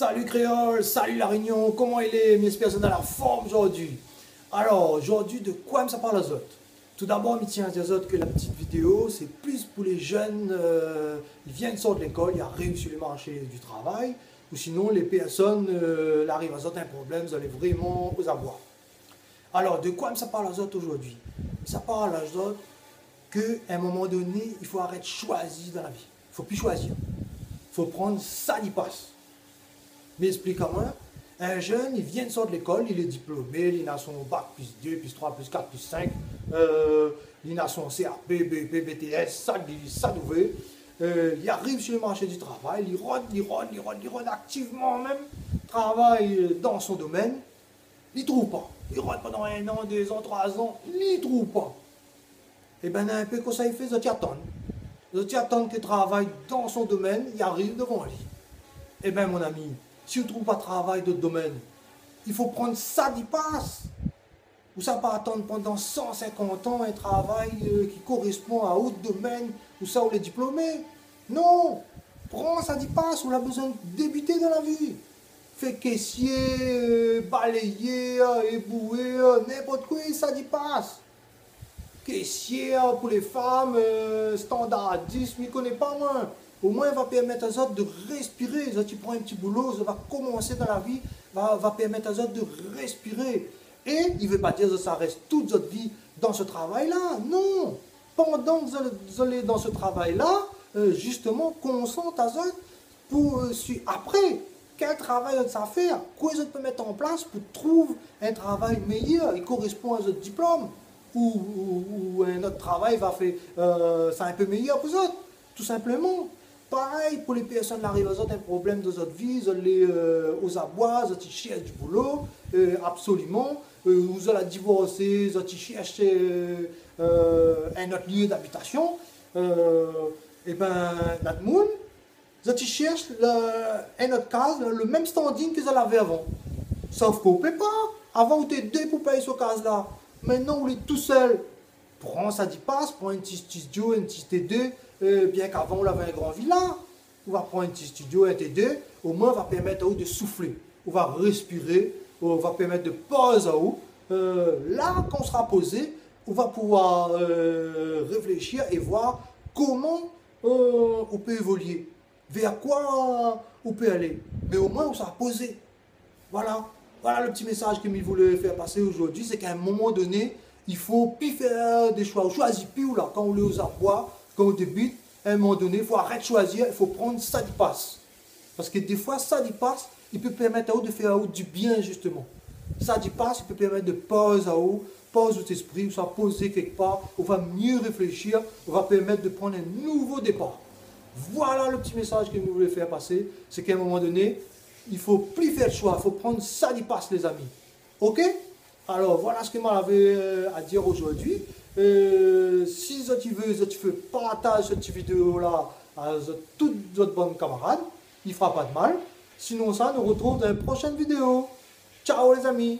Salut Créole, salut La Réunion, comment il est? J'espère que vous êtes dans la forme aujourd'hui. Alors, aujourd'hui, de quoi ça parle aux autres? Tout d'abord, je tiens à dire aux autres que la petite vidéo, c'est plus pour les jeunes, ils viennent sortir de l'école, ils arrivent sur le marché du travail, ou sinon, les personnes arrivent à un problème, vous allez vraiment vous avoir. Alors, de quoi ça parle aux autres aujourd'hui? Ça parle aux autres qu'à un moment donné, il faut arrêter de choisir dans la vie. Il ne faut plus choisir. Il faut prendre ça qui passe. Mais explique-moi, un jeune, il vient de sortir de l'école, il est diplômé, il a son bac plus 2, plus 3, plus 4, plus 5, il a son CAP, BP, BTS, ça nouveau. Il arrive sur le marché du travail, il rôde activement même, travaille dans son domaine, il ne trouve pas. Il rôde pendant 1 an, 2 ans, 3 ans, il ne trouve pas. Et bien, un peu comme ça, il fait, ils attendent. Ils attendent qu'il travaille dans son domaine, il arrive devant lui. Eh bien, mon ami, si vous ne trouvez pas de travail de domaine, il faut prendre ça d'y passe. Vous ne savez pas attendre pendant 150 ans un travail qui correspond à autre domaine, ou ça, ou les diplômés. Non, prends ça d'y passe, on a besoin de débuter dans la vie. Fait caissier, balayer, ébouer, n'importe quoi, ça d'y passe. Caissier pour les femmes, standardiste, je ne connais pas moi. Au moins, il va permettre aux autres de respirer. Si tu prends un petit boulot, ça va commencer dans la vie, va permettre aux autres de respirer. Et il ne veut pas dire que ça reste toute votre vie dans ce travail-là. Non. Pendant que vous allez dans ce travail-là, justement, concentre aux autres pour après, quel travail ça faire, quoi vous pouvez mettre en place pour trouver un travail meilleur et correspond à votre diplôme. Ou un autre travail va faire ça un peu meilleur pour vous autres, tout simplement. Pareil pour les personnes qui arrivent à un problème de votre vie, vous allez aux abois, vous cherchez du boulot, absolument. Vous allez divorcer, vous cherchez un autre lieu d'habitation. Et bien, notre monde, vous cherchez un autre case, le même standing que vous avez avant. Sauf qu'on ne peut pas. Avant, vous étiez deux pour payer ce case-là. Maintenant, vous êtes tout seul. Prends ça d'y passe, prends un petit studio, un petit T2. Bien qu'avant, on avait un grand villa. On va prendre un petit studio, un T2. Au moins, on va permettre à vous de souffler. On va respirer. On va permettre de poser à vous. Là, quand on sera posé, on va pouvoir réfléchir et voir comment on peut évoluer. Vers quoi on peut aller. Mais au moins, on sera posé. Voilà. Voilà le petit message que je voulais faire passer aujourd'hui, c'est qu'à un moment donné, il faut plus faire des choix. On choisit plus là, quand on est aux abois, quand on débute, à un moment donné, il faut arrêter de choisir, il faut prendre ça qui passe. Parce que des fois, ça qui passe, il peut permettre à vous de faire à vous du bien justement. Ça qui passe, il peut permettre de poser à vous, pose votre esprit, vous va poser quelque part, on va mieux réfléchir, on va permettre de prendre un nouveau départ. Voilà le petit message que je voulais faire passer, c'est qu'à un moment donné, il ne faut plus faire de choix, il faut prendre ça qui passe les amis. Ok? Alors voilà ce que j'avais à dire aujourd'hui. Si tu veux partager cette vidéo là à toutes votre bonnes camarades, il ne fera pas de mal. Sinon ça, nous retrouve dans une prochaine vidéo. Ciao les amis!